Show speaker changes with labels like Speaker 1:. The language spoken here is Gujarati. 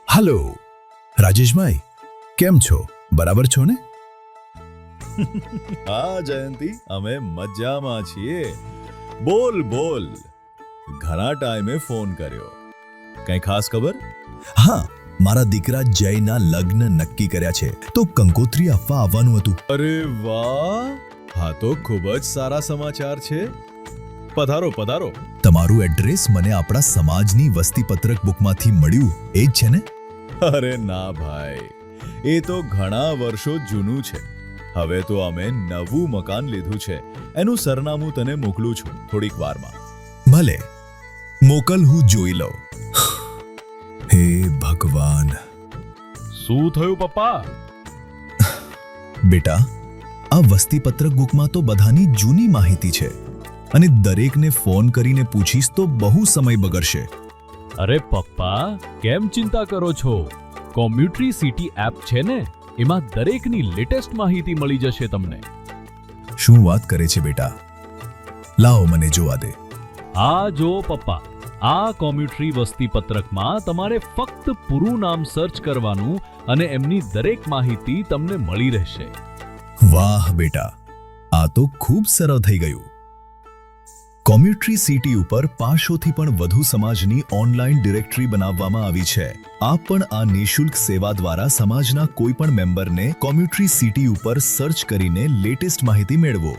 Speaker 1: હલો રાજેશભાઈ, કેમ છો? બરાબર છો ને?
Speaker 2: હા જયંતી, અમે મજામાં છીએ. બોલ બોલ, ઘણા ટાઈમે ફોન કર્યો. કઈ ખાસ ખબર?
Speaker 1: હા, મારા દીકરા જયના લગ્ન નક્કી કર્યા છે, તો કંકોત્રી આપવા આવવાનું હતું.
Speaker 2: અરે વાહ, હા તો ખૂબ જ સારા સમાચાર છે. પધારો પધારો.
Speaker 1: તમારું એડ્રેસ મને આપણા સમાજની વસ્તીપત્રક બુકમાંથી મળ્યું, એ જ છે ને?
Speaker 2: અરે ના ભાઈ, એ તો ઘણા વર્ષો જૂનું છે. હવે તો અમે નવું મકાન લીધું છે. એનું સરનામું તને મોકલું છું થોડીક વારમાં.
Speaker 1: ભલે, મોકલ, હું જોઈ લઉં. હે ભગવાન.
Speaker 3: શું થયું પપ્પા?
Speaker 1: બેટા, આ વસ્તીપત્રક બુકમાં તો બધાની જૂની માહિતી છે, અને દરેકને ફોન કરીને પૂછીશ તો બહુ સમય બગડશે.
Speaker 3: અરે પપ્પા, કેમ ચિંતા કરો છો? કોમ્યુટરી સિટી એપ છે ને, એમાં દરેકની લેટેસ્ટ માહિતી મળી જશે તમને.
Speaker 1: શું વાત કરે છે બેટા? લાવો મને જોવા દે.
Speaker 3: આ જો પપ્પા, આ કોમ્યુટરી વસ્તી પત્રકમાં તમારે ફક્ત પૂરું નામ સર્ચ કરવાનું અને એમની દરેક માહિતી તમને મળી રહેશે.
Speaker 1: વાહ બેટા, આ તો ખૂબ સરળ થઈ ગયું. કોમ્યુટરી સિટી ઉપર 500થી પણ વધુ સમાજની ઓનલાઈન ડિરેક્ટરી બનાવવામાં આવી છે. આપ પણ આ નિઃશુલ્ક સેવા દ્વારા સમાજના કોઈ પણ મેમ્બરને કોમ્યુટરી સિટી ઉપર સર્ચ કરીને લેટેસ્ટ માહિતી મેળવો.